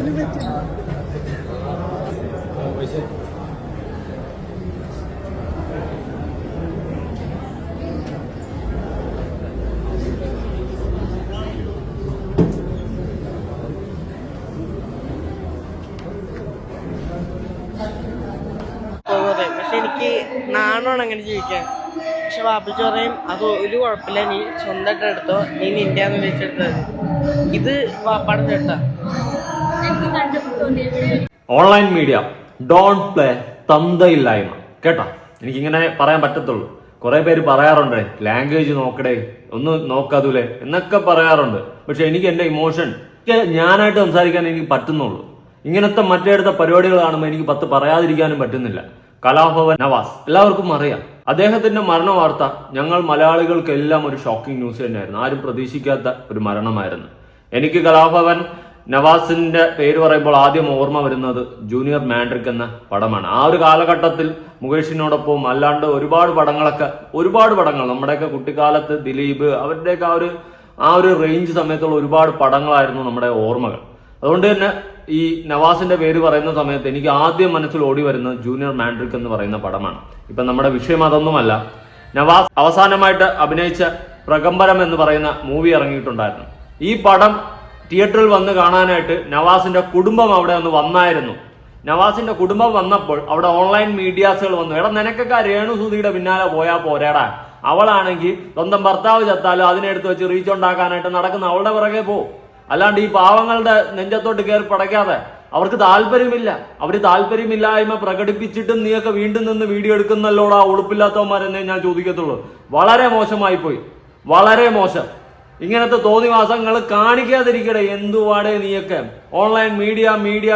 പക്ഷെ എനിക്ക് നാണമാണ് അങ്ങനെ ജീവിക്കാൻ. പക്ഷെ വാപ്പിച്ച് പറയും അത് ഒരു കുഴപ്പമില്ല, നീ സ്വന്തമായിട്ട് എടുത്തോ, നീ നിന്റെയാന്ന് വിളിച്ചെടുത്തത്. ഇത് വാപ്പാടെ ചേട്ടാ. ഓൺലൈൻ മീഡിയ ഡോണ്ട് പ്ലേ തന്തയില്ലായ്മ കേട്ടോ. എനിക്കിങ്ങനെ പറയാൻ പറ്റത്തുള്ളൂ. കുറെ പേര് പറയാറുണ്ട് ലാംഗ്വേജ് നോക്കടേ, ഒന്ന് നോക്കാതൂലേ എന്നൊക്കെ പറയാറുണ്ട്. പക്ഷെ എനിക്ക് എന്റെ ഇമോഷൻ ഞാനായിട്ട് സംസാരിക്കാൻ എനിക്ക് പറ്റുന്നുള്ളൂ. ഇങ്ങനത്തെ മറ്റേടുത്ത പരിപാടികൾ കാണുമ്പോൾ എനിക്ക് 10 പറയാതിരിക്കാനും പറ്റുന്നില്ല. കലാഭവൻ നവാസ് എല്ലാവർക്കും അറിയാം. അദ്ദേഹത്തിന്റെ മരണ വാർത്ത ഞങ്ങൾ മലയാളികൾക്കെല്ലാം ഒരു ഷോക്കിംഗ് ന്യൂസ് തന്നെയായിരുന്നു. ആരും പ്രതീക്ഷിക്കാത്ത ഒരു മരണമായിരുന്നു. എനിക്ക് കലാഭവൻ നവാസിന്റെ പേര് പറയുമ്പോൾ ആദ്യം ഓർമ്മ വരുന്നത് ജൂനിയർ മാൻഡ്രിക് എന്ന പടമാണ്. ആ ഒരു കാലഘട്ടത്തിൽ മുകേഷിനോടൊപ്പം അല്ലാണ്ട് ഒരുപാട് പടങ്ങൾ നമ്മുടെയൊക്കെ കുട്ടിക്കാലത്ത് ദിലീപ് അവരുടെയൊക്കെ ആ ഒരു റേഞ്ച് സമയത്തുള്ള ഒരുപാട് പടങ്ങളായിരുന്നു നമ്മുടെ ഓർമ്മകൾ. അതുകൊണ്ട് തന്നെ ഈ നവാസിന്റെ പേര് പറയുന്ന സമയത്ത് എനിക്ക് ആദ്യം മനസ്സിൽ ഓടി വരുന്നത് ജൂനിയർ മാൻഡ്രിക് എന്ന് പറയുന്ന പടമാണ്. ഇപ്പൊ നമ്മുടെ വിഷയം അതൊന്നുമല്ല. നവാസ് അവസാനമായിട്ട് അഭിനയിച്ച പ്രകമ്പരം എന്ന് പറയുന്ന മൂവി ഇറങ്ങിയിട്ടുണ്ടായിരുന്നു. ഈ പടം തിയേറ്ററിൽ വന്ന് കാണാനായിട്ട് നവാസിന്റെ കുടുംബം അവിടെ ഒന്ന് വന്നായിരുന്നു. നവാസിന്റെ കുടുംബം വന്നപ്പോൾ അവിടെ ഓൺലൈൻ മീഡിയാസുകൾ വന്നു. എടാ നിനക്കൊക്കെ രേണു സുധിയുടെ പിന്നാലെ പോയാൽ പോരാടാ, അവളാണെങ്കിൽ സ്വന്തം ഭർത്താവ് ചത്താലും അതിനെടുത്ത് വെച്ച് റീച്ച് ഉണ്ടാക്കാനായിട്ട് നടക്കുന്ന അവളുടെ പിറകെ പോ. അല്ലാണ്ട് ഈ പാവങ്ങളുടെ നെഞ്ചത്തോട്ട് കയറി പടയ്ക്കാതെ. അവർക്ക് താല്പര്യമില്ല. അവര് താല്പര്യമില്ലായ്മ പ്രകടിപ്പിച്ചിട്ടും നീയൊക്കെ വീണ്ടും നിന്ന് വീഡിയോ എടുക്കുന്നല്ലോടാ ഉളുപ്പില്ലാത്തവന്മാരെന്നേ ഞാൻ ചോദിക്കത്തുള്ളൂ. വളരെ മോശമായി പോയി, വളരെ മോശം. ഇങ്ങനത്തെ തോന്നിവാസങ്ങൾ കാണിക്കാതിരിക്കട്ടെ. എന്തുവാടേ നീയൊക്കെ ഓൺലൈൻ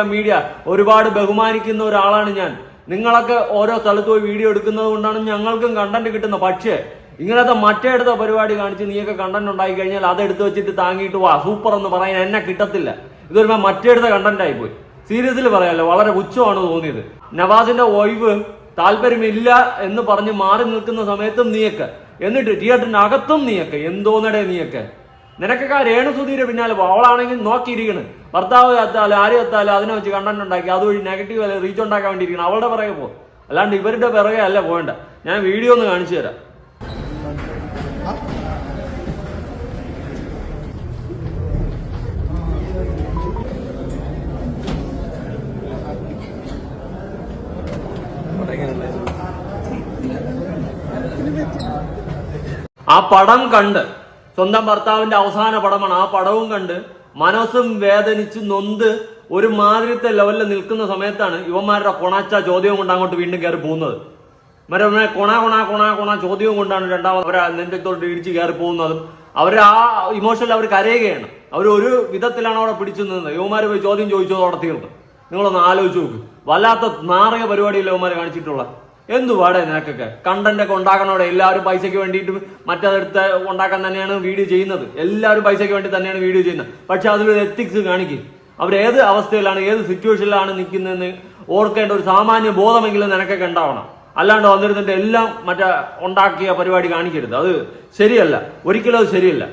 മീഡിയ ഒരുപാട് ബഹുമാനിക്കുന്ന ഒരാളാണ് ഞാൻ. നിങ്ങളൊക്കെ ഓരോ സ്ഥലത്ത് പോയി വീഡിയോ എടുക്കുന്നത് കൊണ്ടാണ് ഞങ്ങൾക്കും കണ്ടന്റ് കിട്ടുന്നത്. പക്ഷേ ഇങ്ങനത്തെ മറ്റേടുത്ത പരിപാടി കാണിച്ച് നീയൊക്കെ കണ്ടന്റ് ഉണ്ടായി കഴിഞ്ഞാൽ അതെടുത്ത് വെച്ചിട്ട് താങ്ങിയിട്ട് വാ സൂപ്പർ എന്ന് പറയാൻ എന്നെ കിട്ടത്തില്ല. ഇതൊരു മറ്റേടുത്ത കണ്ടന്റ് ആയി പോയി. സീരിയസിൽ പറയാമല്ലോ, വളരെ പുച്ഛമാണ് തോന്നിയത്. നവാസിന്റെ വൈഫ് താല്പര്യമില്ല എന്ന് പറഞ്ഞ് മാറി നിൽക്കുന്ന സമയത്തും നീയൊക്കെ, എന്നിട്ട് തിയേറ്ററിന്റെ അകത്തും നീയൊക്കെ എന്തോന്നടേ നീയൊക്കെ. നിനക്കൊക്കെ ആ രേണു സുധീരെ പിന്നാലെ പോ. അവളാണെങ്കിൽ നോക്കിയിരിക്കണം, ഭർത്താവ് കത്താലും ആര് കത്താലും അതിനെ വെച്ച് കണ്ടന്റ് ഉണ്ടാക്കി അതുവഴി നെഗറ്റീവ് അല്ലെ റീച്ച് ഉണ്ടാക്കാൻ വേണ്ടിയിരിക്കണം. അവളുടെ പിറകെ പോ, അല്ലാണ്ട് ഇവരുടെ പിറകെ അല്ല പോകേണ്ട. ഞാൻ വീഡിയോ ഒന്ന് കാണിച്ചു തരാം. ആ പടം കണ്ട്, സ്വന്തം ഭർത്താവിന്റെ അവസാന പടമാണ്, ആ പടവും കണ്ട് മനസ്സും വേദനിച്ച് നൊന്ത് ഒരു മാതിരിത്തെ ലെവലിൽ നിൽക്കുന്ന സമയത്താണ് ഇവന്മാരുടെ കൊണാച്ച ചോദ്യവും കൊണ്ട് അങ്ങോട്ട് വീണ്ടും കയറി പോകുന്നത്. മറ്റേ കൊണ ചോദ്യവും കൊണ്ടാണ് രണ്ടാമത് അവർ നെഞ്ചത്തോട്ട് ഇടിച്ച് കയറി പോകുന്നതും. അവർ ആ ഇമോഷനിൽ അവർ കരയുകയാണ്. അവർ ഒരു വിധത്തിലാണ് അവിടെ പിടിച്ചു നിന്നത്. യുവമാര് പോയി ചോദ്യം ചോദിച്ചത് അവിടെ തീർന്നു. നിങ്ങളൊന്ന് ആലോചിച്ച് നോക്ക്. വല്ലാത്ത നാറിക പരിപാടിയല്ലേ യുവമാര് കാണിച്ചിട്ടുള്ള. എന്തുവാടേ നിനക്കൊക്കെ കണ്ടന്റ് ഒക്കെ ഉണ്ടാക്കണോടെ. എല്ലാവരും പൈസയ്ക്ക് വേണ്ടിയിട്ട് മറ്റതെടുത്ത് ഉണ്ടാക്കാൻ തന്നെയാണ് വീഡിയോ ചെയ്യുന്നത്. എല്ലാവരും പൈസയ്ക്ക് വേണ്ടി തന്നെയാണ് വീഡിയോ ചെയ്യുന്നത്. പക്ഷെ അതിലൊരു എത്തിക്സ് കാണിക്കും. അവരേത് അവസ്ഥയിലാണ് ഏത് സിറ്റുവേഷനിലാണ് നിൽക്കുന്നതെന്ന് ഓർക്കേണ്ട ഒരു സാമാന്യ ബോധമെങ്കിലും നിനക്കൊക്കെ ഉണ്ടാവണം. അല്ലാണ്ട് വന്നിരുന്നിട്ട് എല്ലാം മറ്റേ ഉണ്ടാക്കിയ പരിപാടി കാണിക്കരുത്. അത് ശരിയല്ല, ഒരിക്കലും അത് ശരിയല്ല.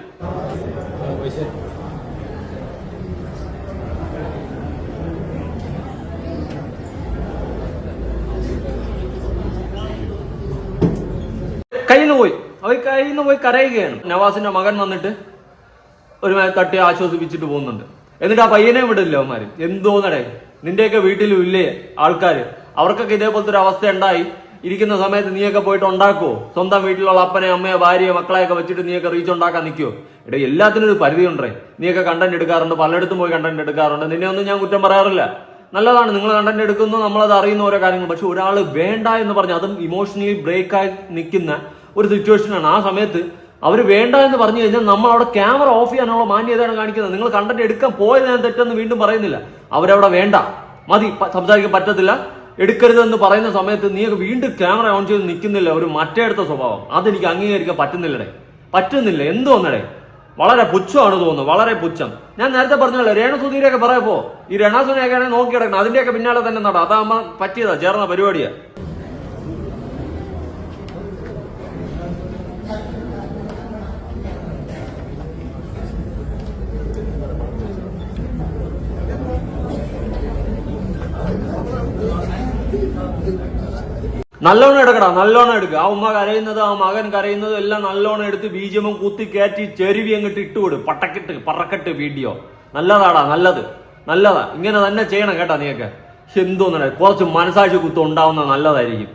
കയ്യിൽ നിന്ന് പോയി കരയുകയാണ്. നവാസിന്റെ മകൻ വന്നിട്ട് ഒരു തട്ടി ആശ്വസിപ്പിച്ചിട്ട് പോകുന്നുണ്ട്. എന്നിട്ട് ആ പയ്യനെ വിടില്ല അവന്മാര്. എന്തോന്നടേ നിന്റെയൊക്കെ വീട്ടിലും ഇല്ലേ ആൾക്കാർ? അവർക്കൊക്കെ ഇതേപോലത്തെ ഒരു അവസ്ഥ ഉണ്ടായി ഇരിക്കുന്ന സമയത്ത് നീയൊക്കെ പോയിട്ട് ഉണ്ടാക്കുവോ? സ്വന്തം വീട്ടിലുള്ള അപ്പനെ അമ്മയെ ഭാര്യയെ മക്കളെയൊക്കെ വെച്ചിട്ട് നീയൊക്കെ റീച്ച് ഉണ്ടാക്കാൻ നിൽക്കുവോ? എടേ എല്ലാത്തിനും ഒരു പരിധി ഉണ്ടേ. നീയൊക്കെ കണ്ടന്റ് എടുക്കാറുണ്ട്, പലയിടത്തും പോയി കണ്ടന്റ് എടുക്കാറുണ്ട്. നിന്നെ ഒന്നും ഞാൻ കുറ്റം പറയാറില്ല. നല്ലതാണ്, നിങ്ങൾ കണ്ടന്റ് എടുക്കുന്നു, നമ്മളത് അറിയുന്ന ഓരോ കാര്യങ്ങൾ. പക്ഷെ ഒരാൾ വേണ്ട എന്ന് പറഞ്ഞ് അതും ഇമോഷണലി ബ്രേക്കായി നിൽക്കുന്ന ഒരു സിറ്റുവേഷനാണ്. ആ സമയത്ത് അവർ വേണ്ട എന്ന് പറഞ്ഞു കഴിഞ്ഞാൽ നമ്മൾ അവിടെ ക്യാമറ ഓഫ് ചെയ്യാനുള്ള മാന്യതയാണ് കാണിക്കുന്നത്. നിങ്ങൾ കണ്ടന്റ് എടുക്കാൻ പോയത് ഞാൻ തെറ്റെന്ന് വീണ്ടും പറയുന്നില്ല. അവരവിടെ വേണ്ട, മതി, സംസാരിക്കാൻ പറ്റത്തില്ല, എടുക്കരുതെന്ന് പറയുന്ന സമയത്ത് നീയൊക്കെ വീണ്ടും ക്യാമറ ഓൺ ചെയ്ത് നിൽക്കുന്നില്ല. ഒരു മറ്റേടുത്ത സ്വഭാവം അതെനിക്ക് അംഗീകരിക്കാൻ പറ്റുന്നില്ല. എന്തോന്നടേ, വളരെ പുച്ഛമാണ് തോന്നുന്നത്, വളരെ പുച്ഛം. ഞാൻ നേരത്തെ പറഞ്ഞല്ലോ, രേണു സുധീരൊക്കെ പറയപ്പോ ഈ രണാസുനെയൊക്കെ നോക്കി കിടക്കണം, അതിന്റെയൊക്കെ പിന്നാലെ തന്നെ നടാം. അതാകുമ്പോ പറ്റിയതാ, ചേർന്ന പരിപാടിയാ. നല്ലോണം എടുക്കടാ, നല്ലോണം എടുക്കുക. ആ ഉമ്മ കരയുന്നത് ആ മകൻ കരയുന്നതും എല്ലാം നല്ലോണം എടുത്ത് ബീജമും കുത്തി കയറ്റി ചെരുവി അങ്ങോട്ട് ഇട്ടുകൊടു. പറക്കട്ട് വീഡിയോ നല്ലതാടാ, നല്ലതാ. ഇങ്ങനെ തന്നെ ചെയ്യണം കേട്ടാ. നീയൊക്കെ എന്തോന്നെ കുറച്ച് മനസാക്ഷി കുത്തം ഉണ്ടാവുന്ന നല്ലതായിരിക്കും.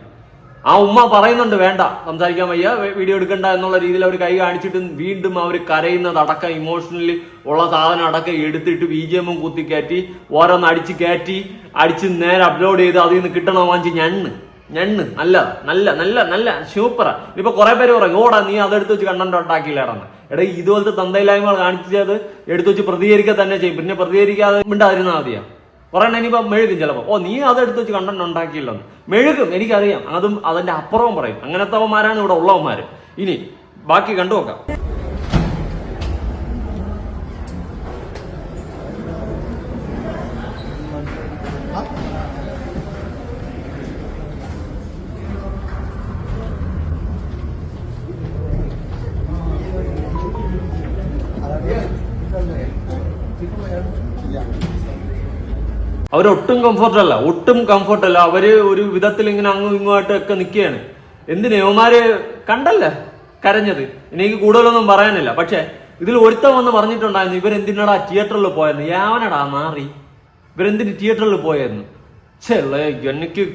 ആ ഉമ്മ പറയുന്നുണ്ട് വേണ്ട, സംസാരിക്കാൻ വയ്യ, വീഡിയോ എടുക്കണ്ട എന്നുള്ള രീതിയിൽ അവർ കൈ കാണിച്ചിട്ട് വീണ്ടും അവർ കരയുന്നത് അടക്കം ഇമോഷണലി ഉള്ള സാധനം അടക്കം എടുത്തിട്ട് ബിജിഎമ്മും കുത്തി കയറ്റി ഓരോന്ന് അടിച്ച് നേരെ അപ്ലോഡ് ചെയ്ത് അതിൽ നിന്ന് കിട്ടണം വാങ്ങിച്ച് ഞണ്ണ് നല്ല സൂപ്പറാ. ഇപ്പൊ കുറെ പേര് പറയും ഓടാ നീ അതെടുത്ത് വെച്ച് കണ്ടന്റ് ഉണ്ടാക്കിയില്ലായിരുന്നു. എടാ ഇതുപോലത്തെ തന്തയില്ലായ്മകൾ കാണിച്ചത് എടുത്തു വെച്ച് പ്രതികരിക്കുക തന്നെ ചെയ്യും. പിന്നെ പ്രതികരിക്കാതെ മിണ്ടാതിരുന്നാൽ മതിയാ. കുറെ ഇനിയിപ്പോ മെഴുകും ചിലപ്പോ നീ അതെടുത്ത് വെച്ച് കണ്ടന്റ് ഉണ്ടാക്കിയില്ലെന്ന് മെഴുകും, എനിക്കറിയാം. അതും അതിന്റെ അപ്പുറവും പറയും. അങ്ങനത്തെവന്മാരാണ് ഇവിടെ ഉള്ളവന്മാര്. ഇനി ബാക്കി കണ്ടു നോക്കാം. അവരൊട്ടും കംഫർട്ടല്ല. അവര് ഒരു വിധത്തിൽ ഇങ്ങനെ അങ്ങും ഇങ്ങോട്ടും ഒക്കെ നിൽക്കുകയാണ്. എന്തിനാ യവന്മാര് കണ്ടല്ലേ കരഞ്ഞത്? എനിക്ക് കൂടുതലൊന്നും പറയാനില്ല. പക്ഷെ ഇതിൽ ഒരുത്തം വന്ന് പറഞ്ഞിട്ടുണ്ടായിരുന്നു ഇവരെന്തിനാടാ തിയേറ്ററിൽ പോയെന്ന്. യാവനടാ മാറി, ഇവരെന്തിന് തിയേറ്ററിൽ പോയെന്ന്. എനിക്ക്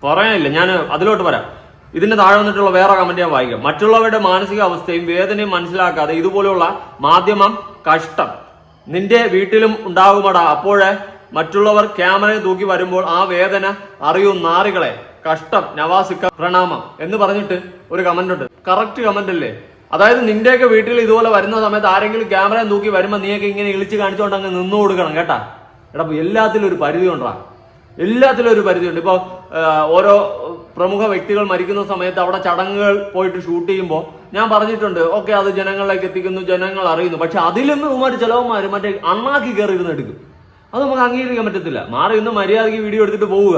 പറയാനില്ല. ഞാൻ അതിലോട്ട് വരാം. ഇതിന്റെ താഴെ വന്നിട്ടുള്ള വേറെ കമന്റ് ഞാൻ വായിക്കാം. മറ്റുള്ളവരുടെ മാനസികാവസ്ഥയും വേദനയും മനസ്സിലാക്കാതെ ഇതുപോലെയുള്ള മാധ്യമം കഷ്ടം നിന്റെ വീട്ടിലും ഉണ്ടാകുമടാ. അപ്പോഴേ മറ്റുള്ളവർ ക്യാമറയെ തൂക്കി വരുമ്പോൾ ആ വേദന അറിയൂ നാറികളെ. കഷ്ടം നവാസിക്ക പ്രണാമം എന്ന് പറഞ്ഞിട്ട് ഒരു കമന്റ് ഉണ്ട്. കറക്റ്റ് കമന്റ് അല്ലേ? അതായത് നിന്റെയൊക്കെ വീട്ടിൽ ഇതുപോലെ വരുന്ന സമയത്ത് ആരെങ്കിലും ക്യാമറയെ തൂക്കി വരുമ്പോൾ നീയൊക്കെ ഇങ്ങനെ ഇളിച്ച് കാണിച്ചുകൊണ്ട് അങ്ങ് നിന്നു കൊടുക്കണം കേട്ടാ. എടാ എല്ലാത്തിലും ഒരു പരിധി ഉണ്ടാ, എല്ലാത്തിലും ഒരു പരിധിയുണ്ട്. ഇപ്പൊ ഓരോ പ്രമുഖ വ്യക്തികൾ മരിക്കുന്ന സമയത്ത് അവിടെ ചടങ്ങുകൾ പോയിട്ട് ഷൂട്ട് ചെയ്യുമ്പോൾ ഞാൻ പറഞ്ഞിട്ടുണ്ട് ഓക്കെ അത് ജനങ്ങളിലേക്ക് എത്തിക്കുന്നു, ജനങ്ങൾ അറിയുന്നു. പക്ഷെ അതിലൊന്നും ഉമാര് ചിലവന്മാര് മറ്റേ അണ്ണാക്കി കയറി ഇരുന്ന് എടുക്കും. അത് നമുക്ക് അംഗീകരിക്കാൻ പറ്റത്തില്ല. മാറി ഇന്ന് മര്യാദയ്ക്ക് വീഡിയോ എടുത്തിട്ട് പോവുക.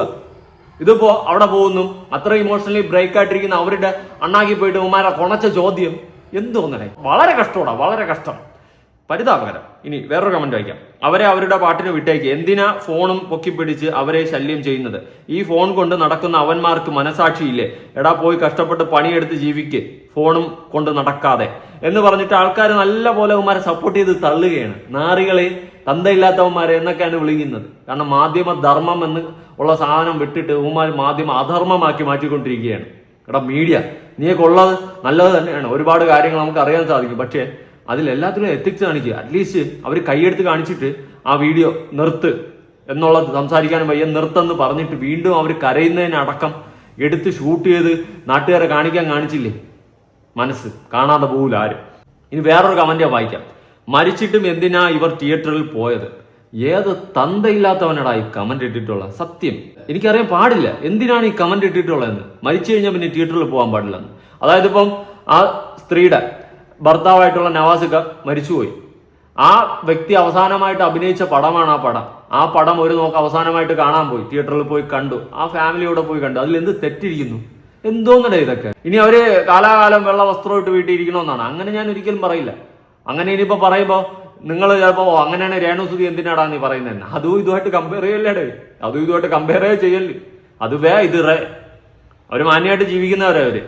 ഇതിപ്പോ അവിടെ പോകുന്നു അത്ര ഇമോഷണലി ബ്രേക്ക് ആയിട്ടിരിക്കുന്ന അവരുടെ അണ്ണാക്കി പോയിട്ട് ഉമാരെ കൊണച്ച ചോദ്യം എന്തോന്നേ. വളരെ കഷ്ടമാണ്, വളരെ കഷ്ടം, പരിതാപകരം. ഇനി വേറൊരു കമന്റ് വായിക്കാം. അവരെ അവരുടെ പാട്ടിന് വിട്ടേക്ക്. എന്തിനാ ഫോണും പൊക്കിപ്പിടിച്ച് അവരെ ശല്യം ചെയ്യുന്നത്? ഈ ഫോൺ കൊണ്ട് നടക്കുന്ന അവന്മാർക്ക് മനസാക്ഷിയില്ലേ? എടാ പോയി കഷ്ടപ്പെട്ട് പണിയെടുത്ത് ജീവിക്ക്, ഫോണും കൊണ്ട് നടക്കാതെ എന്ന് പറഞ്ഞിട്ട് ആൾക്കാർ നല്ല പോലെ അവന്മാരെ സപ്പോർട്ട് ചെയ്ത് തള്ളുകയാണ്. നാറികളെ, തന്തയില്ലാത്തവന്മാരെ എന്നൊക്കെയാണ് വിളിക്കുന്നത്. കാരണം മാധ്യമ ധർമ്മം എന്ന് ഉള്ള സാധനം വിട്ടിട്ട് അവന്മാർ മാധ്യമ അധർമ്മമാക്കി മാറ്റിക്കൊണ്ടിരിക്കുകയാണ്. എടാ മീഡിയ നീയൊക്കെ ഉള്ളത് നല്ലത് തന്നെയാണ്, ഒരുപാട് കാര്യങ്ങൾ നമുക്ക് അറിയാൻ സാധിക്കും. പക്ഷേ അതിലെല്ലാത്തിലും എത്തിക്സ് കാണിക്കുക. അറ്റ്ലീസ്റ്റ് അവർ കൈയെടുത്ത് കാണിച്ചിട്ട് ആ വീഡിയോ നിർത്ത് എന്നുള്ളത് സംസാരിക്കാനും വയ്യ, നിർത്തന്ന് പറഞ്ഞിട്ട് വീണ്ടും അവർ കരയുന്നതിനടക്കം എടുത്ത് ഷൂട്ട് ചെയ്ത് നാട്ടുകാരെ കാണിച്ചില്ലേ? മനസ്സ് കാണാതെ പോകില്ല ആരും. ഇനി വേറൊരു കമന്റ് വായിക്കാം. മരിച്ചിട്ടും എന്തിനാ ഇവർ തിയേറ്ററിൽ പോയത്? ഏത് തന്തയില്ലാത്തവനടാ ഈ കമന്റ് ഇട്ടിട്ടുള്ള? സത്യം എനിക്കറിയാൻ പാടില്ല എന്തിനാണ് ഈ കമന്റ് ഇട്ടിട്ടുള്ളതെന്ന്. മരിച്ചു കഴിഞ്ഞാൽ പിന്നെ തിയേറ്ററിൽ പോകാൻ പാടില്ലെന്ന്. അതായത് ഇപ്പം ആ സ്ത്രീയുടെ ഭർത്താവായിട്ടുള്ള നവാസിക്ക മരിച്ചുപോയി. ആ വ്യക്തി അവസാനമായിട്ട് അഭിനയിച്ച പടമാണ് ആ പടം. ആ പടം ഒരു നോക്ക് അവസാനമായിട്ട് കാണാൻ പോയി, തിയേറ്ററിൽ പോയി കണ്ടു, ആ ഫാമിലിയോടെ പോയി കണ്ടു. അതിൽ എന്ത് തെറ്റിരിക്കുന്നു? എന്തോന്നടേ ഇതൊക്കെ? ഇനി അവര് കാലാകാലം വെള്ള വസ്ത്രം ഇട്ട് വീട്ടിയിരിക്കണമെന്നാണ്? അങ്ങനെ ഞാൻ ഒരിക്കലും പറയില്ല. അങ്ങനെ ഇനിയിപ്പോ പറയുമ്പോ നിങ്ങൾ ചിലപ്പോ അങ്ങനെയാണ് രേണുസുതി എന്തിനാടാ നീ പറയുന്നത്? അതും ഇതുമായിട്ട് കമ്പയർ ചെയ്യല്ലേടേ, അതും ഇതുമായിട്ട് കമ്പയർ ചെയ്യല്ലേ. അത് ഇത് അവര് മാന്യമായിട്ട് ജീവിക്കുന്നവരെ അവര്,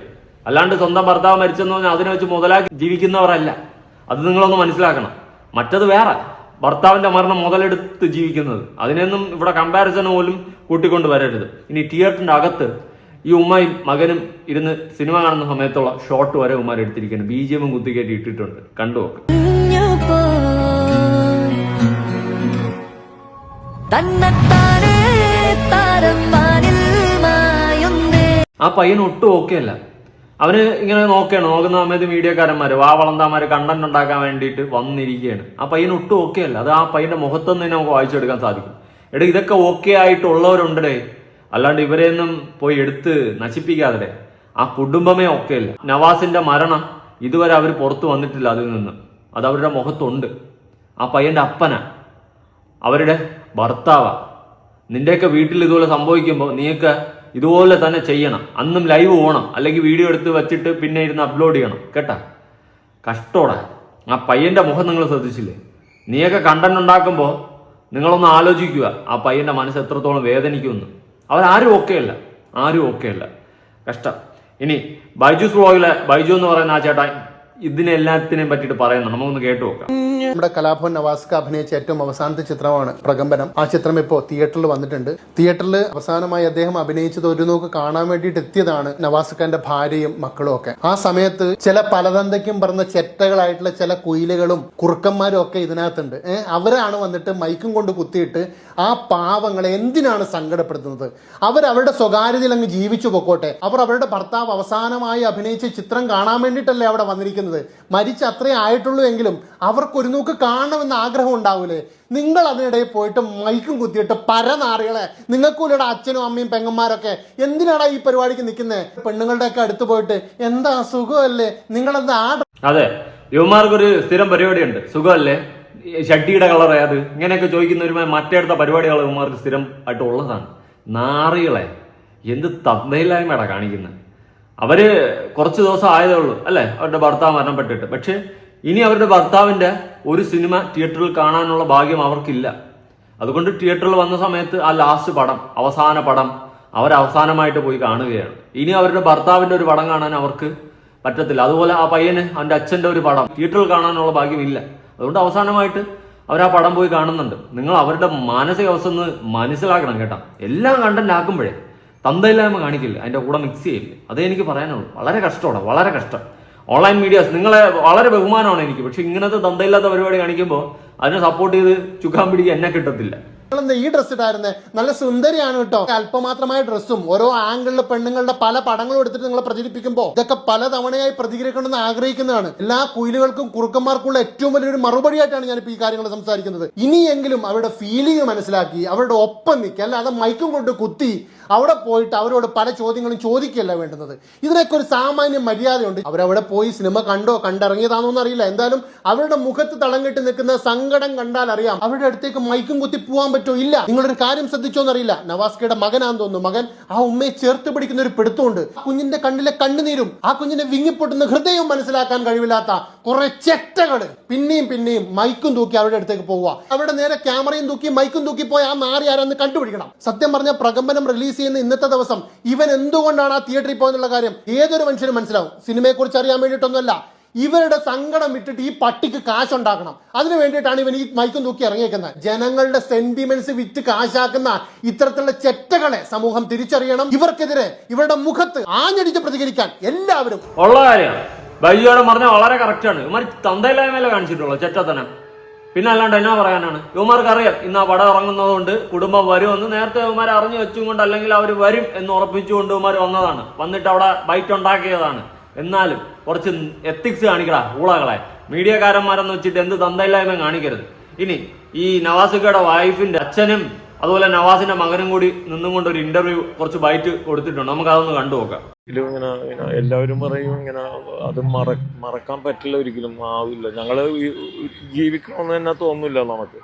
അല്ലാണ്ട് സ്വന്തം ഭർത്താവ് മരിച്ചെന്ന് പറഞ്ഞാൽ അതിനെ വെച്ച് മുതലാക്കി ജീവിക്കുന്നവരല്ല. അത് നിങ്ങളൊന്ന് മനസ്സിലാക്കണം. മറ്റത് വേറെ, ഭർത്താവിന്റെ മരണം മുതലെടുത്ത് ജീവിക്കുന്നത്. അതിനൊന്നും ഇവിടെ കമ്പാരിസൺ പോലും കൂട്ടിക്കൊണ്ട് വരരുത്. ഇനി തിയേറ്ററിന്റെ അകത്ത് ഈ ഉമ്മയും മകനും ഇരുന്ന് സിനിമ കാണുന്ന സമയത്തുള്ള ഷോട്ട് വരെ ഉമ്മാർ എടുത്തിരിക്കുന്നു. ബിജിഎമ്മും കുത്തിക്കയറ്റി ഇട്ടിട്ടുണ്ട്, കണ്ടു നോക്ക്. ആ പയ്യൻ ഒട്ടും ഓക്കെ അല്ല. അവന് ഇങ്ങനെ നോക്കുന്ന സമയത്ത് മീഡിയക്കാരന്മാര് വളന്താമാര് കണ്ടന്റ് ഉണ്ടാക്കാൻ വേണ്ടിയിട്ട് വന്നിരിക്കുകയാണ്. ആ പയ്യൻ ഒട്ടും ഓക്കെ അല്ല. അത് ആ പയ്യന്റെ മുഖത്തൊന്നും തന്നെ നമുക്ക് വായിച്ചെടുക്കാൻ സാധിക്കും. എടാ ഇതൊക്കെ ഓക്കെ ആയിട്ടുള്ളവരുണ്ടേ, അല്ലാണ്ട് ഇവരെയൊന്നും പോയി എടുത്ത് നശിപ്പിക്കാതെ. ആ കുടുംബമേ ഒക്കെ അല്ല. നവാസിന്റെ മരണം ഇതുവരെ അവർ പുറത്തു വന്നിട്ടില്ല അതിൽ നിന്ന്. അത് അവരുടെ മുഖത്തുണ്ട്. ആ പയ്യന്റെ അപ്പന, അവരുടെ ഭർത്താവാ. നിന്റെയൊക്കെ വീട്ടിൽ ഇതുപോലെ സംഭവിക്കുമ്പോൾ നീയൊക്കെ ഇതുപോലെ തന്നെ ചെയ്യണം. അന്നും ലൈവ് പോകണം, അല്ലെങ്കിൽ വീഡിയോ എടുത്ത് വെച്ചിട്ട് പിന്നെ ഇരുന്ന് അപ്ലോഡ് ചെയ്യണം കേട്ടാ. കഷ്ടോടാ. ആ പയ്യന്റെ മുഖം നിങ്ങൾ ശ്രദ്ധിച്ചില്ലേ? നീയൊക്കെ കണ്ടന്റ് ഉണ്ടാക്കുമ്പോൾ നിങ്ങളൊന്ന് ആലോചിക്കുക ആ പയ്യന്റെ മനസ്സ് എത്രത്തോളം വേദനിക്കുമെന്ന്. അവരാരും ഓക്കെ അല്ല, ആരും ഓക്കെ അല്ല. കഷ്ടം. ഇനി ബൈജൂസ് വ്ളോഗിലെ ബൈജു എന്ന് പറയുന്ന ആ ചേട്ടാ ഇതിനെല്ലാത്തിനെയും പറ്റിയിട്ട് പറയുന്നു, നമുക്കൊന്ന് കേട്ടു നോക്കാം. നമ്മുടെ കലാഭവൻ നവാസ്ക അഭിനയിച്ച ഏറ്റവും അവസാനത്തെ ചിത്രമാണ് പ്രകമ്പനം. ആ ചിത്രം ഇപ്പോൾ തിയേറ്ററിൽ വന്നിട്ടുണ്ട്. തിയേറ്ററിൽ അവസാനമായി അദ്ദേഹം അഭിനയിച്ചത് ഒരു നോക്ക് കാണാൻ വേണ്ടിയിട്ട് എത്തിയതാണ് നവാസ്കന്റെ ഭാര്യയും മക്കളും ഒക്കെ. ആ സമയത്ത് ചില പലതന്തയ്ക്കും പറഞ്ഞ ചെറ്റകളായിട്ടുള്ള ചില കുയിലുകളും കുറുക്കന്മാരും ഒക്കെ ഇതിനകത്തുണ്ട്. അവരാണ് വന്നിട്ട് മൈക്കും കൊണ്ട് കുത്തിയിട്ട് ആ പാവങ്ങളെ എന്തിനാണ് സങ്കടപ്പെടുത്തുന്നത്? അവരവരുടെ സ്വകാര്യതയിൽ അങ്ങ് ജീവിച്ചു പൊക്കോട്ടെ. അവർ അവരുടെ ഭർത്താവ് അവസാനമായി അഭിനയിച്ച ചിത്രം കാണാൻ വേണ്ടിയിട്ടല്ലേ അവിടെ വന്നിരിക്കുന്നത്. മരിച്ച് അത്രേ ആയിട്ടുള്ളൂ എങ്കിലും അവർക്കൊരു നോക്ക് കാണണമെന്ന് ആഗ്രഹം ഉണ്ടാവൂലേ? നിങ്ങൾ അതിനിടയിൽ പോയിട്ട് മൈക്കും കുത്തിയിട്ട് പരനാറികളെ, നിങ്ങൾക്കൂടെ അച്ഛനും അമ്മയും പെങ്ങന്മാരൊക്കെ എന്തിനാണ് ഈ പരിപാടിക്ക് നിൽക്കുന്നത്? പെണ്ണുങ്ങളുടെ ഒക്കെ അടുത്ത് പോയിട്ട് എന്താ സുഖമല്ലേ, നിങ്ങളെന്താ അതെ, യുവമാർക്കൊരു സ്ഥിരം പരിപാടിയുണ്ട്, സുഖമല്ലേ, ഷട്ടിയുടെ കളർ അത് ഇങ്ങനെയൊക്കെ ചോദിക്കുന്നവരുമായി മറ്റേടുത്ത പരിപാടികൾ യുവമാർക്ക് സ്ഥിരം ആയിട്ട് ഉള്ളതാണ്. നാറികളെ, എന്ത് തന്തയില്ലായ്മയാണ് കാണിക്കുന്നത്. അവര് കുറച്ച് ദിവസം ആയതേ ഉള്ളൂ അല്ലെ അവരുടെ ഭർത്താവ് മരണപ്പെട്ടിട്ട്. പക്ഷെ ഇനി അവരുടെ ഭർത്താവിന്റെ ഒരു സിനിമ തിയേറ്ററിൽ കാണാനുള്ള ഭാഗ്യം അവർക്കില്ല. അതുകൊണ്ട് തിയേറ്ററിൽ വന്ന സമയത്ത് ആ ലാസ്റ്റ് പടം, അവസാന പടം അവർ അവസാനമായിട്ട് പോയി കാണുകയാണ്. ഇനി അവരുടെ ഭർത്താവിന്റെ ഒരു പടം കാണാൻ അവർക്ക് പറ്റത്തില്ല. അതുപോലെ ആ പയ്യന് അവന്റെ അച്ഛന്റെ ഒരു പടം തിയേറ്ററിൽ കാണാനുള്ള ഭാഗ്യമില്ല. അതുകൊണ്ട് അവസാനമായിട്ട് അവർ ആ പടം പോയി കാണുന്നുണ്ട്. നിങ്ങൾ അവരുടെ മാനസികാവസ്ഥ ഒന്ന് മനസ്സിലാക്കണം കേട്ടോ. എല്ലാം കണ്ടന്റ് ആക്കുമ്പോഴേ തന്തയില്ലായ്മ കാണിക്കില്ല, അതിന്റെ കൂടെ മിക്സ് ചെയ്യില്ല. അതേ എനിക്ക് പറയാനുള്ളൂ. വളരെ കഷ്ടമാണ്, വളരെ കഷ്ടം. ഓൺലൈൻ മീഡിയാസ് നിങ്ങളെ വളരെ ബഹുമാനമാണ് എനിക്ക്, പക്ഷെ ഇങ്ങനത്തെ തന്തയില്ലാത്ത പരിപാടി കാണിക്കുമ്പോൾ അതിനെ സപ്പോർട്ട് ചെയ്ത് ചുക്കാൻ പിടിക്കാൻ എന്നെ കിട്ടത്തില്ല. ഈ ഡ്രസ് ഇട്ടായിരുന്നേ, നല്ല സുന്ദരിയാണ് കേട്ടോ. അല്പമാത്രമായ ഡ്രസ്സും ഓരോ ആംഗിളിൽ പെണ്ണുങ്ങളുടെ പല പടങ്ങളും എടുത്തിട്ട് നിങ്ങളെ പ്രചരിപ്പിക്കുമ്പോൾ ഇതൊക്കെ പലതവണയായി പ്രതികരിക്കണമെന്ന് ആഗ്രഹിക്കുന്നതാണ്. എല്ലാ കുയിലുകൾക്കും കുറുക്കന്മാർക്കുള്ള ഏറ്റവും വലിയൊരു മറുപടിയായിട്ടാണ് ഞാനിപ്പോൾ ഈ കാര്യങ്ങൾ സംസാരിക്കുന്നത്. ഇനിയെങ്കിലും അവരുടെ ഫീലിംഗ് മനസ്സിലാക്കി അവരുടെ ഒപ്പം നിൽക്കുക, അല്ലാതെ മൈക്കും കൊണ്ട് കുത്തി അവിടെ പോയിട്ട് അവരോട് പല ചോദ്യങ്ങളും ചോദിക്കുകയല്ല വേണ്ടുന്നത്. ഇതിനൊക്കെ ഒരു സാമാന്യ മര്യാദയുണ്ട്. അവരവിടെ പോയി സിനിമ കണ്ടിറങ്ങിയതാണോന്ന് അറിയില്ല. എന്തായാലും അവരുടെ മുഖത്ത് തളം കെട്ടി നിൽക്കുന്ന സങ്കടം കണ്ടാൽ അറിയാം അവരുടെ അടുത്തേക്ക് മൈക്കും കുത്തി പോകാൻ പറ്റോ ഇല്ല. നിങ്ങളൊരു കാര്യം ശ്രദ്ധിച്ചോന്നറിയില്ല, നവാസ്കയുടെ മകനാന്ന് തോന്നുന്നു. മകൻ ആ ഉമ്മയെ ചേർത്ത് പിടിക്കുന്ന ഒരു പിടുത്തമുണ്ട്. ആ കുഞ്ഞിന്റെ കണ്ണിലെ കണ്ണുനീരും ആ കുഞ്ഞിന്റെ വിങ്ങിപ്പൊട്ടുന്ന ഹൃദയവും മനസ്സിലാക്കാൻ കഴിവില്ലാത്ത കുറെ ചെറ്റകള് പിന്നെയും മൈക്കും തൂക്കി അവരുടെ അടുത്തേക്ക് പോവുക. അവരുടെ നേരെ ക്യാമറയും തൂക്കി മൈക്കും തൂക്കി പോയി ആ നാറി ആരാന്ന് കണ്ടുപിടിക്കണം. സത്യം പറഞ്ഞ പ്രകമ്പനം റിലീസ് ചെയ്യുന്ന ഇന്നത്തെ ദിവസം ഇവൻ എന്തുകൊണ്ടാണ് ആ തിയേറ്ററിൽ പോകുന്നുള്ള കാര്യം ഏതൊരു മനുഷ്യനും മനസ്സിലാവും. സിനിമയെ കുറിച്ച് അറിയാൻ വേണ്ടിയിട്ടൊന്നുമല്ല, ഇവരുടെ സങ്കടം വിട്ടിട്ട് ഈ പട്ടിക്ക് കാശുണ്ടാക്കണം. അതിനു വേണ്ടിയിട്ടാണ് ഇവൻ ഈ മൈക്കും തൂക്കി ഇറങ്ങിയേക്കുന്നത്. ജനങ്ങളുടെ സെന്റിമെന്റ്സ് വിറ്റ് കാശാക്കുന്ന ഇത്തരത്തിലുള്ള ചെറ്റകളെ സമൂഹം തിരിച്ചറിയണം. ഇവർക്കെതിരെ ഇവരുടെ മുഖത്ത് ആഞ്ഞടിച്ച് പ്രതികരിക്കാൻ എല്ലാവരും ഉള്ള കാര്യമാണ്. ബൈജുയോടെ പറഞ്ഞാൽ വളരെ കറക്റ്റാണ്. ഇവന്മാർ തന്തയില്ലായ്മയിലെ കാണിച്ചിട്ടുള്ളൂ ചെറ്റത്തനം. പിന്നെ അല്ലാണ്ട് എന്നാ പറയാനാണ്? യുവമാർക്ക് അറിയാം ഇന്ന് ആ പടം ഇറങ്ങുന്നതുകൊണ്ട് കുടുംബം വരുമെന്ന് നേരത്തെ യുവമാരെ അറിഞ്ഞു വെച്ചുകൊണ്ട്, അല്ലെങ്കിൽ അവർ വരും എന്ന് ഉറപ്പിച്ചുകൊണ്ട് യുവമാർ വന്നതാണ്. വന്നിട്ട് അവിടെ ബൈറ്റ് ഉണ്ടാക്കിയതാണ്. എന്നാലും കുറച്ച് എത്തിക്സ് കാണിക്കടാ ഊളകളെ. മീഡിയക്കാരന്മാരെന്ന് വെച്ചിട്ട് എന്ത് തന്തയില്ലായ്മ കാണിക്കരുത്. ഇനി ഈ നവാസിക്കയുടെ വൈഫിന്റെ അച്ഛനും അതുപോലെ നവാസിന്റെ മകനും കൂടി നിന്നും കൊണ്ട് ഒരു ഇന്റർവ്യൂ കുറച്ച് ബൈറ്റ് കൊടുത്തിട്ടുണ്ട്. നമുക്ക് അതൊന്ന് കണ്ടു നോക്കാം. ഇങ്ങനെ എല്ലാവരും പറയും ഇങ്ങനെ അത് മറക്കാൻ പറ്റില്ല, ഒരിക്കലും ആവില്ല. ഞങ്ങൾ ജീവിക്കണമെന്ന് തന്നെ തോന്നില്ല നമുക്ക്.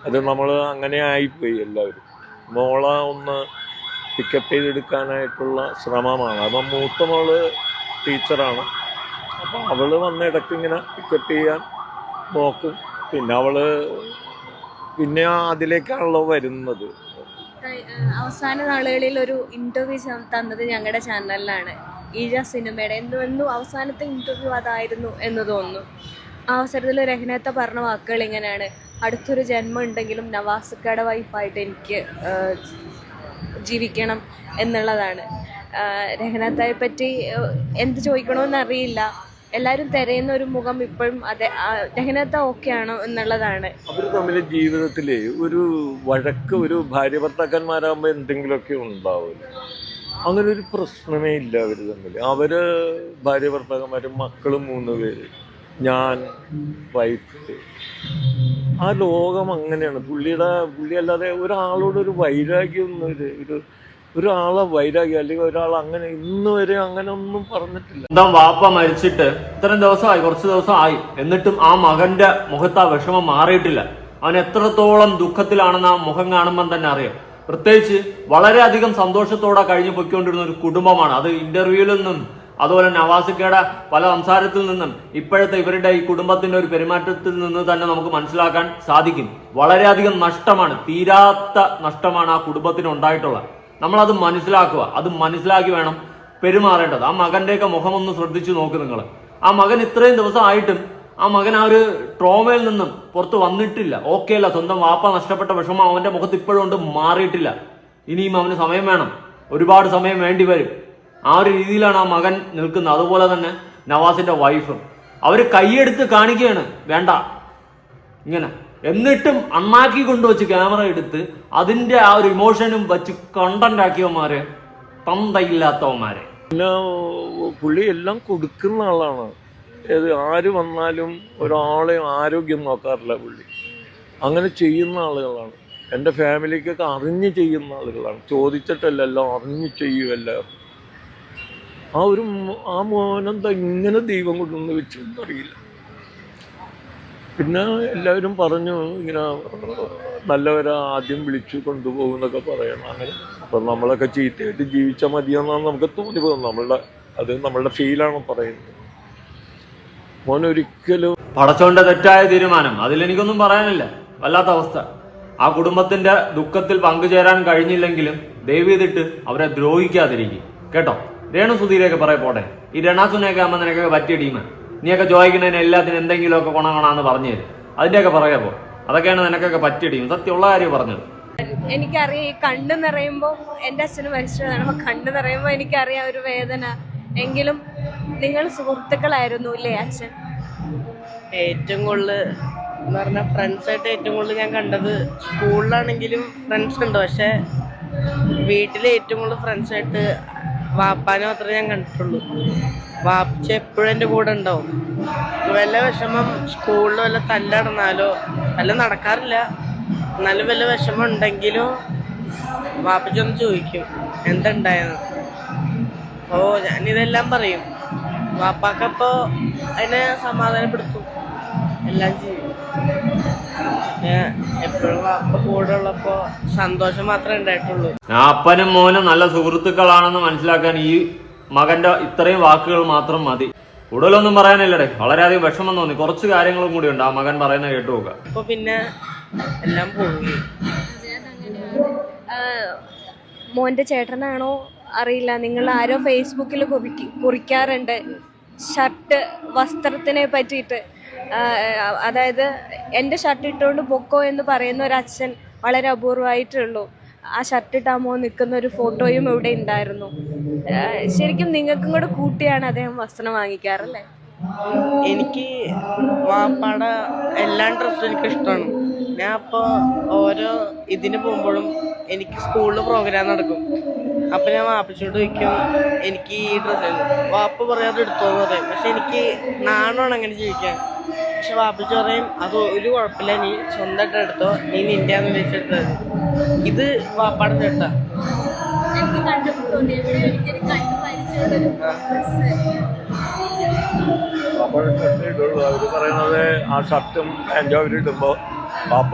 അത് നമ്മൾ അങ്ങനെ ആയിപ്പോയി. എല്ലാവരും മോളെ ഒന്ന് പിക്കപ്പ് ചെയ്തെടുക്കാനായിട്ടുള്ള ശ്രമമാണ്. അപ്പം മൂത്ത മോള് ടീച്ചറാണ്. അപ്പം അവള് വന്ന ഇടയ്ക്ക് ഇങ്ങനെ പിക്കപ്പ് ചെയ്യാൻ നോക്കും. പിന്നെ അതിലേക്കാണല്ലോ വരുന്നത്. അവസാന നാളുകളിൽ ഒരു ഇന്റർവ്യൂ തന്നത് ഞങ്ങളുടെ ചാനലിലാണ്, ഈജ സിനിമയുടെ. എന്നും അവസാനത്തെ ഇന്റർവ്യൂ അതായിരുന്നു എന്ന് തോന്നുന്നു. ആ അവസരത്തിൽ രഹ്നത്ത പറഞ്ഞ വാക്കുകൾ ഇങ്ങനെയാണ്: അടുത്തൊരു ജന്മം ഉണ്ടെങ്കിലും നവാസിക്കയുടെ വൈഫായിട്ട് എനിക്ക് ജീവിക്കണം എന്നുള്ളതാണ്. രഹ്നത്തയെ പറ്റി എന്ത് ചോദിക്കണമെന്ന് അറിയില്ല. എല്ലാവരും തിരയുന്ന ഒരു മുഖം ഇപ്പോഴും അതെ രഹ്നത്ത ഓക്കെ ആണോ എന്നുള്ളതാണ്. അവർ തമ്മിൽ ജീവിതത്തില് ഒരു വഴക്ക്, ഒരു ഭാര്യ ഭർത്താക്കന്മാരാകുമ്പോൾ എന്തെങ്കിലുമൊക്കെ ഉണ്ടാവും. അങ്ങനെ ഒരു പ്രശ്നമേ ഇല്ല അവർ തമ്മിൽ. അവര് ഭാര്യ ഭർത്താക്കന്മാരും മക്കളും 3 പേര്, ഞാൻ, വൈഫ്. ആ ലോകം അങ്ങനെയാണ്. പുള്ളി അല്ലാതെ ഒരാളോടൊരു വൈരാഗ്യം ഒരാളെ വൈരാഗ്യം അല്ലെങ്കിൽ ഒരാൾ അങ്ങനെ ഇന്ന് വരെ അങ്ങനെ ഒന്നും പറഞ്ഞിട്ടില്ല. എന്താ വാപ്പ മരിച്ചിട്ട് ഇത്രയും ദിവസമായി, കുറച്ച് ദിവസമായി, എന്നിട്ടും ആ മകന്റെ മുഖത്ത് ആ വിഷമം മാറിയിട്ടില്ല. അവൻ എത്രത്തോളം ദുഃഖത്തിലാണെന്ന് ആ മുഖം കാണുമ്പോൾ തന്നെ അറിയാം. പ്രത്യേകിച്ച് വളരെയധികം സന്തോഷത്തോടെ കഴിഞ്ഞു പൊയ്ക്കൊണ്ടിരുന്ന ഒരു കുടുംബമാണ്. അത് ഇന്റർവ്യൂവിൽ നിന്നും അതുപോലെ നവാസിക്കയുടെ പല സംസാരത്തിൽ നിന്നും ഇപ്പോഴത്തെ ഇവരുടെ ഈ കുടുംബത്തിന്റെ ഒരു പെരുമാറ്റത്തിൽ നിന്ന് തന്നെ നമുക്ക് മനസ്സിലാക്കാൻ സാധിക്കും. വളരെയധികം നഷ്ടമാണ്, തീരാത്ത നഷ്ടമാണ് ആ കുടുംബത്തിന് ഉണ്ടായിട്ടുള്ളത്. നമ്മളത് മനസ്സിലാക്കുക. അത് മനസ്സിലാക്കി വേണം പെരുമാറേണ്ടത്. ആ മകന്റെയൊക്കെ മുഖം ഒന്ന് ശ്രദ്ധിച്ചു നോക്ക് നിങ്ങൾ. ആ മകൻ ഇത്രയും ദിവസമായിട്ടും ആ മകൻ ആ ഒരു ട്രോമയിൽ നിന്നും പുറത്ത് വന്നിട്ടില്ല. ഓക്കെ അല്ല, സ്വന്തം വാപ്പ നഷ്ടപ്പെട്ട വിഷമം അവന്റെ മുഖത്ത് ഇപ്പോഴും കൊണ്ട് മാറിയിട്ടില്ല. ഇനിയും അവന് സമയം വേണം, ഒരുപാട് സമയം വേണ്ടി വരും. ആ ഒരു രീതിയിലാണ് ആ മകൻ നിൽക്കുന്നത്. അതുപോലെ തന്നെ നവാസിന്റെ വൈഫും അവര് കൈയെടുത്ത് കാണിക്കുകയാണ് വേണ്ട ഇങ്ങനെ, എന്നിട്ടും അണ്ണാക്കി കൊണ്ടുവച്ച് ക്യാമറ എടുത്ത് അതിന്റെ ആ ഒരു ഇമോഷനും വെച്ച് കണ്ടന്റ് ആക്കിയവന്മാരെ, തന്തയില്ലാത്തവന്മാരെ. പിന്നെ പുള്ളി എല്ലാം കൊടുക്കുന്ന ആളാണ്. ഏത് ആര് വന്നാലും ഒരാളെ ആരോഗ്യം നോക്കാറില്ല പുള്ളി. അങ്ങനെ ചെയ്യുന്ന ആളുകളാണ്. എൻ്റെ ഫാമിലിക്കൊക്കെ അറിഞ്ഞ് ചെയ്യുന്ന ആളുകളാണ്. ചോദിച്ചിട്ടല്ല, എല്ലാം അറിഞ്ഞ് ചെയ്യുമല്ല. ആ മോനെന്താ ഇങ്ങനെ ദൈവം കൊണ്ടൊന്ന് വെച്ചെന്ന് അറിയില്ല. പിന്നെ എല്ലാവരും പറഞ്ഞു ഇങ്ങനെ നല്ലവരെ ആദ്യം വിളിച്ചു കൊണ്ടുപോകും എന്നൊക്കെ പറയണം. അങ്ങനെ അപ്പം നമ്മളൊക്കെ ചീത്തയായിട്ട് ജീവിച്ചാൽ മതിയെന്നാണ് നമുക്ക് തോന്നിപ്പോകുന്നത്. നമ്മളുടെ ഫീലാണ് പറയുന്നത്. മോനൊരിക്കലും പടച്ചോന്റെ തെറ്റായ തീരുമാനം, അതിലെനിക്കൊന്നും പറയാനില്ല. വല്ലാത്ത അവസ്ഥ. ആ കുടുംബത്തിന്റെ ദുഃഖത്തിൽ പങ്കുചേരാൻ കഴിഞ്ഞില്ലെങ്കിലും ദയവ് ചെയ്തിട്ട് അവരെ ദ്രോഹിക്കാതിരിക്കും കേട്ടോ. രേണു സുധീരൊക്കെ പറയാൻ പോട്ടെ, ഈ രണാസുനെയൊക്കെ ആകുമ്പോൾ നിനക്കൊക്കെ പറ്റിയ ടീമാണ്. നീയൊക്കെ ചോദിക്കുന്നതിന് എല്ലാത്തിനും എന്തെങ്കിലുമൊക്കെ കൊണാന്ന് പറഞ്ഞു തരും. അതിന്റെയൊക്കെ പറയാ പോ. അതൊക്കെയാണ് നിനക്കൊക്കെ പറ്റിയ ടീം. സത്യമുള്ള കാര്യം പറഞ്ഞത്. എനിക്കറിയാം, ഈ കണ്ണ് നിറയുമ്പോൾ എൻ്റെ അച്ഛന് മരിച്ചതാണ്. അപ്പോൾ കണ്ണ് നിറയുമ്പോൾ എനിക്കറിയാം ഒരു വേദന. എങ്കിലും നിങ്ങൾ സുഹൃത്തുക്കളായിരുന്നു അല്ലേ അച്ഛൻ? ഏറ്റവും കൂടുതൽ എന്ന് പറഞ്ഞാൽ ഫ്രണ്ട്സായിട്ട് ഏറ്റവും കൂടുതൽ ഞാൻ കണ്ടത് സ്കൂളിലാണെങ്കിലും ഫ്രണ്ട്സ് ഉണ്ട്. പക്ഷെ വീട്ടിലെ ഏറ്റവും കൂടുതൽ ഫ്രണ്ട്സായിട്ട് വാപ്പാനെ മാത്രമേ ഞാൻ കണ്ടിട്ടുള്ളൂ. വാപ്പച്ച എപ്പോഴും എൻ്റെ കൂടെ ഉണ്ടാവും. വല്ല വിഷമം സ്കൂളിൽ വല്ല തല്ലടന്നാലോ, വല്ല നടക്കാറില്ല, എന്നാലും വല്ല വിഷമം ഉണ്ടെങ്കിലോ വാപ്പച്ച ഒന്ന് ചോദിക്കും എന്തുണ്ടായെന്ന്. അപ്പോൾ ഞാനിതെല്ലാം പറയും. വാപ്പാക്കപ്പോൾ അതിനെ സമാധാനപ്പെടുത്തും, എല്ലാം ചെയ്യും. എപ്പോഴും വാപ്പ കൂടെ ഉള്ളപ്പോൾ സന്തോഷം മാത്രമേ ഉണ്ടായിട്ടുള്ളൂ. അപ്പനും മോനും നല്ല സുഹൃത്തുക്കളാണെന്ന് മനസ്സിലാക്കാൻ ഈ മകന്റെ ഇത്രയും വാക്കുകൾ മാത്രം മതി. കൂടുതലൊന്നും പറയാനില്ലടേ. വളരെയധികം വിഷമം തോന്നി. കുറച്ച് കാര്യങ്ങളും കൂടി ഉണ്ട് ആ മകൻ പറയുന്നത് കേട്ടു നോക്കുക. അപ്പൊ പിന്നെ എല്ലാം പോയി. മോന്റെ ചേട്ടനാണോ അറിയില്ല, നിങ്ങൾ ആരോ ഫേസ്ബുക്കിൽ കുറിക്കാറുണ്ട് ഷർട്ട് വസ്ത്രത്തിനെ പറ്റിയിട്ട്. അതായത് എൻ്റെ ഷർട്ട് ഇട്ടുകൊണ്ട് പൊക്കോ എന്ന് പറയുന്ന ഒരു അച്ഛൻ വളരെ അപൂർവമായിട്ടുള്ളൂ. ആ ഷർട്ട് ഇട്ടാമോ നിൽക്കുന്ന ഒരു ഫോട്ടോയും ഇവിടെ ഉണ്ടായിരുന്നു. ശരിക്കും നിങ്ങൾക്കും കൂടെ കൂട്ടിയാണ് അദ്ദേഹം വസ്ത്രം വാങ്ങിക്കാറല്ലേ? എനിക്ക് വാപ്പാടെ എല്ലാ ഡ്രസ്സും എനിക്ക് ഇഷ്ടമാണ്. ഞാൻ അപ്പോൾ ഓരോ ഇതിന് പോകുമ്പോഴും എനിക്ക് സ്കൂളിൽ പ്രോഗ്രാം നടക്കും. അപ്പം ഞാൻ വാപ്പച്ചോട് ചോദിക്കും എനിക്ക് ഈ ഡ്രസ്സ്, വാപ്പ പറയാതെ എടുത്തോന്ന് പറയും. പക്ഷെ എനിക്ക് നാണമാണ് അങ്ങനെ ജീവിക്കാൻ. പക്ഷെ വാപ്പച്ച പറയും അത് ഒരു കുഴപ്പമില്ല, നീ സ്വന്തമായിട്ട് എടുത്തോ, നീ നിൻ്റെയാന്ന് വെച്ചെടുത്തത്. ഇത് വാപ്പാടെ ചേട്ടാ. അപ്പോൾ ഇടുള്ളൂ. അവർ പറയുന്നത് ആ ഷർട്ടും പാൻറ്റും അവരിടുമ്പോൾ പാപ്പ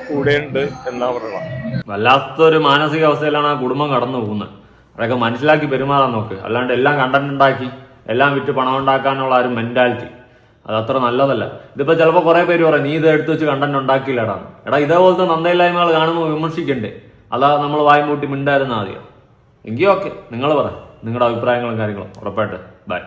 കൂടെയുണ്ട് എന്നാ പറയണം. വല്ലാത്തൊരു മാനസികാവസ്ഥയിലാണ് ആ കുടുംബം കടന്നു പോകുന്നത്. അതൊക്കെ മനസ്സിലാക്കി പെരുമാറാൻ നോക്ക്. അല്ലാണ്ട് എല്ലാം കണ്ടന്റ് ഉണ്ടാക്കി എല്ലാം വിറ്റ് പണം ഉണ്ടാക്കാനുള്ള ഒരു മെന്റാലിറ്റി അത് അത്ര നല്ലതല്ല. ഇതിപ്പോൾ ചിലപ്പോൾ കുറേ പേര് പറയും നീ ഇത് എടുത്ത് വെച്ച് കണ്ടന്റ് ഉണ്ടാക്കിയില്ലടാന്ന്. എടാ ഇതേപോലത്തെ നന്ദയില്ലായ്മകൾ കാണുമ്പോൾ വിമർശിക്കണ്ടേ? അതാ നമ്മൾ വായും പൂട്ടി മിണ്ടായിരുന്ന ആദ്യം. എങ്കിൽ ഓക്കെ, നിങ്ങൾ പറ നിങ്ങളുടെ അഭിപ്രായങ്ങളും കാര്യങ്ങളും. ഉറപ്പായിട്ട് ബൈ.